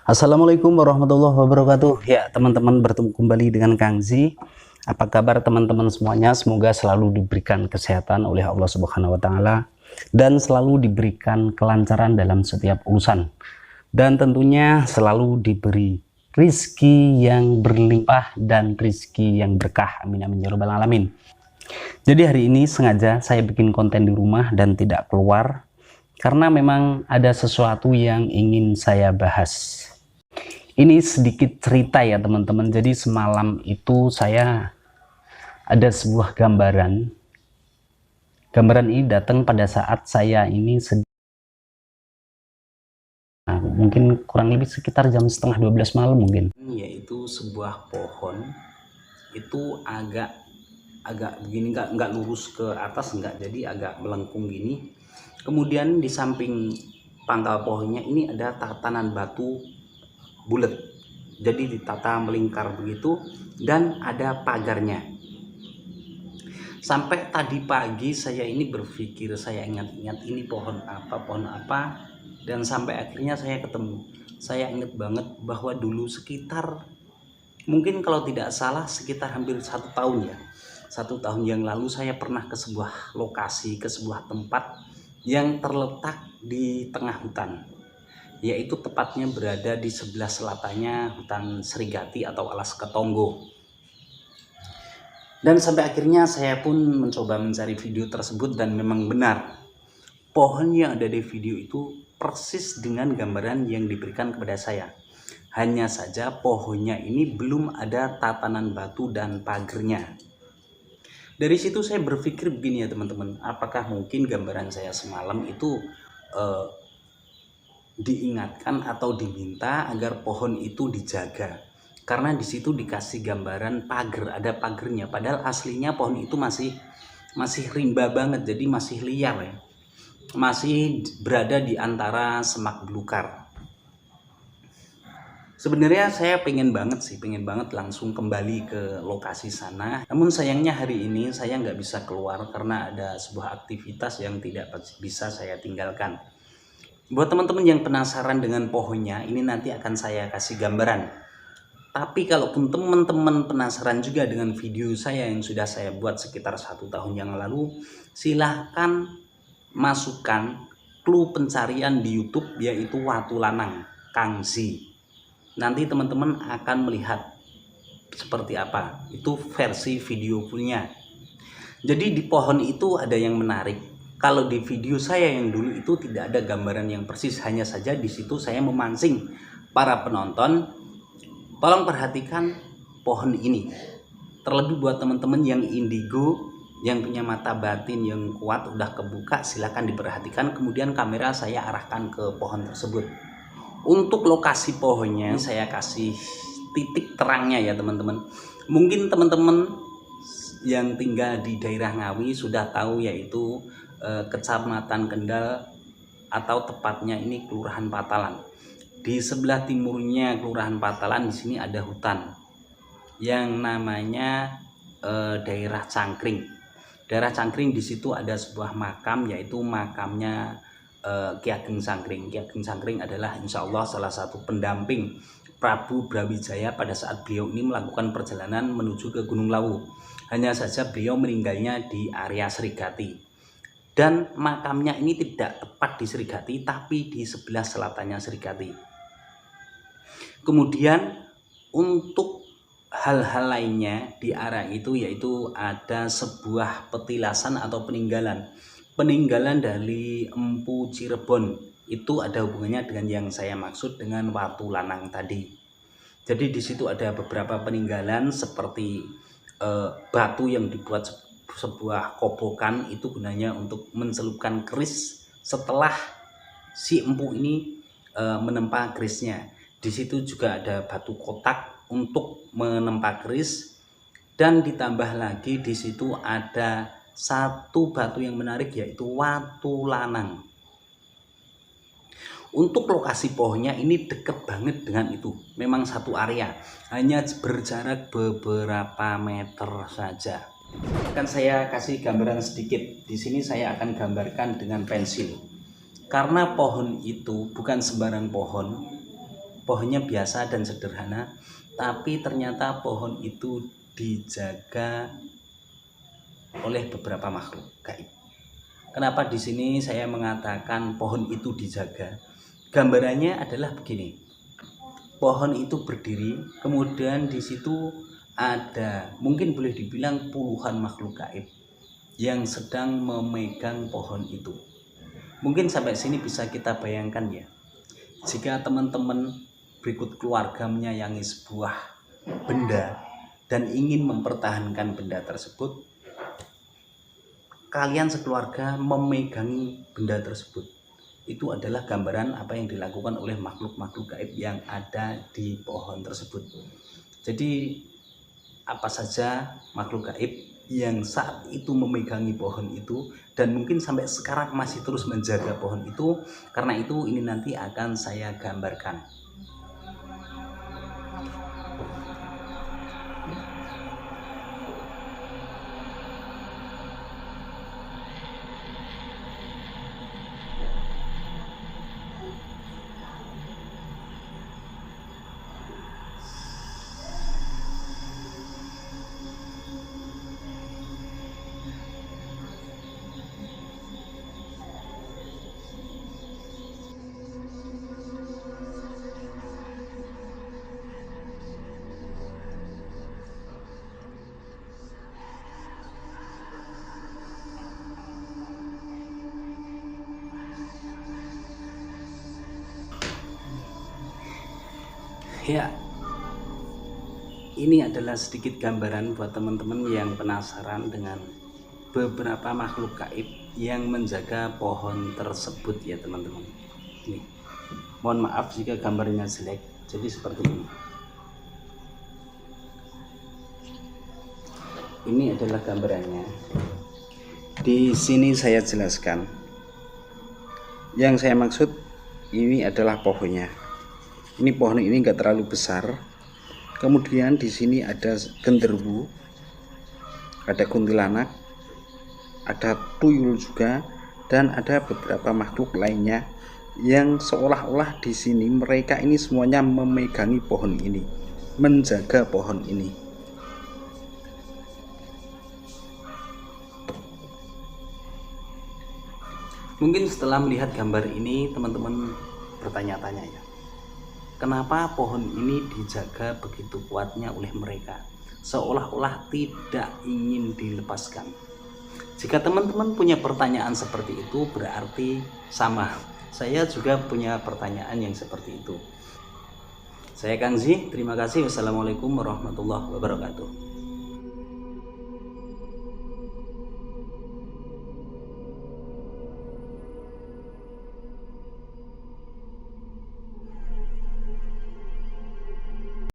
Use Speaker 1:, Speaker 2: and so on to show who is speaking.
Speaker 1: Assalamualaikum warahmatullahi wabarakatuh. Ya, teman-teman, bertemu kembali dengan Kang Zi. Apa kabar teman-teman semuanya? Semoga selalu diberikan kesehatan oleh Allah Subhanahu wa taala dan selalu diberikan kelancaran dalam setiap urusan. Dan tentunya selalu diberi rizki yang berlimpah dan rizki yang berkah. Amin amin ya rabbal alamin. Jadi hari ini sengaja saya bikin konten di rumah dan tidak keluar karena memang ada sesuatu yang ingin saya bahas. Ini sedikit cerita ya teman-teman. Jadi semalam itu saya ada sebuah gambaran. Gambaran ini datang pada saat saya ini mungkin kurang lebih sekitar jam setengah 12 malam mungkin. Yaitu sebuah pohon itu agak begini, nggak lurus ke atas, nggak, jadi agak melengkung gini. Kemudian di samping pangkal pohonnya ini ada tatanan batu bulat, jadi ditata melingkar begitu, dan ada pagarnya. Sampai tadi pagi saya ini berpikir, saya ingat-ingat ini pohon apa, dan sampai akhirnya saya ketemu. Saya ingat banget bahwa dulu sekitar, mungkin kalau tidak salah sekitar hampir 1 tahun ya, 1 tahun yang lalu saya pernah ke sebuah lokasi, ke sebuah tempat yang terletak di tengah hutan, yaitu tepatnya berada di sebelah selatannya hutan Serigati atau Alas Ketonggo. Dan sampai akhirnya saya pun mencoba mencari video tersebut, dan memang benar, pohon yang ada di video itu persis dengan gambaran yang diberikan kepada saya. Hanya saja pohonnya ini belum ada tatanan batu dan pagernya. Dari situ saya berpikir begini ya teman-teman, apakah mungkin gambaran saya semalam itu diingatkan atau diminta agar pohon itu dijaga, karena di situ dikasih gambaran pagar, ada pagernya, padahal aslinya pohon itu masih rimba banget, jadi masih liar ya, masih berada di antara semak belukar. Sebenarnya saya pengen banget langsung kembali ke lokasi sana, namun sayangnya hari ini saya nggak bisa keluar karena ada sebuah aktivitas yang tidak bisa saya tinggalkan. Buat teman-teman yang penasaran dengan pohonnya, ini nanti akan saya kasih gambaran. Tapi kalaupun teman-teman penasaran juga dengan video saya yang sudah saya buat sekitar 1 tahun yang lalu, silahkan masukkan clue pencarian di YouTube, yaitu Watu Lanang Kang Zi. Nanti teman-teman akan melihat seperti apa itu versi video fullnya. Jadi di pohon itu ada yang menarik. Kalau di video saya yang dulu itu tidak ada gambaran yang persis, hanya saja di situ saya memancing para penonton. Tolong perhatikan pohon ini. Terlebih buat teman-teman yang indigo, yang punya mata batin yang kuat, udah kebuka, silahkan diperhatikan. Kemudian kamera saya arahkan ke pohon tersebut. Untuk lokasi pohonnya saya kasih titik terangnya ya teman-teman. Mungkin teman-teman yang tinggal di daerah Ngawi sudah tahu, yaitu Kecamatan Kendal atau tepatnya ini Kelurahan Patalan. Di sebelah timurnya Kelurahan Patalan di sini ada hutan yang namanya daerah Cangkring. Daerah Cangkring di situ ada sebuah makam, yaitu makamnya Ki Ageng Cangkring. Ki Ageng Cangkring adalah insya Allah salah satu pendamping Prabu Brawijaya pada saat beliau ini melakukan perjalanan menuju ke Gunung Lawu. Hanya saja beliau meninggalnya di area Serigati. Dan makamnya ini tidak tepat di Serigati, tapi di sebelah selatannya Serigati. Kemudian untuk hal-hal lainnya di area itu, yaitu ada sebuah petilasan atau peninggalan dari Empu Cirebon. Itu ada hubungannya dengan yang saya maksud dengan Watu Lanang tadi. Jadi di situ ada beberapa peninggalan seperti batu yang dibuat sebuah kobokan, itu gunanya untuk mencelupkan keris setelah si empu ini menempa kerisnya. Di situ juga ada batu kotak untuk menempa keris, dan ditambah lagi di situ ada satu batu yang menarik, yaitu Watu Lanang. Untuk lokasi pohonnya ini deket banget dengan itu, memang satu area, hanya berjarak beberapa meter saja. Akan saya kasih gambaran sedikit. Di sini saya akan gambarkan dengan pensil. Karena pohon itu bukan sembarang pohon, pohonnya biasa dan sederhana, tapi ternyata pohon itu dijaga oleh beberapa makhluk gaib. Kenapa di sini saya mengatakan pohon itu dijaga? Gambarannya adalah begini. Pohon itu berdiri, kemudian di situ ada, mungkin boleh dibilang puluhan makhluk gaib yang sedang memegang pohon itu. Mungkin sampai sini bisa kita bayangkan ya. Jika teman-teman berikut keluarga menyayangi sebuah benda dan ingin mempertahankan benda tersebut, kalian sekeluarga memegangi benda tersebut. Itu adalah gambaran apa yang dilakukan oleh makhluk-makhluk gaib yang ada di pohon tersebut. Jadi apa saja makhluk gaib yang saat itu memegangi pohon itu dan mungkin sampai sekarang masih terus menjaga pohon itu, karena itu ini nanti akan saya gambarkan. Ya, ini adalah sedikit gambaran buat teman-teman yang penasaran dengan beberapa makhluk gaib yang menjaga pohon tersebut ya teman-teman. Ini, mohon maaf jika gambarnya jelek. Jadi seperti ini. Ini adalah gambarannya. Di sini saya jelaskan. Yang saya maksud ini adalah pohonnya. Ini pohon ini enggak terlalu besar. Kemudian di sini ada genderuwo, ada kuntilanak, ada tuyul juga, dan ada beberapa makhluk lainnya yang seolah-olah di sini mereka ini semuanya memegangi pohon ini, menjaga pohon ini. Mungkin setelah melihat gambar ini teman-teman bertanya-tanya ya, kenapa pohon ini dijaga begitu kuatnya oleh mereka, seolah-olah tidak ingin dilepaskan. Jika teman-teman punya pertanyaan seperti itu, berarti sama, saya juga punya pertanyaan yang seperti itu. Saya Kang Zi, terima kasih. Wassalamualaikum warahmatullahi wabarakatuh.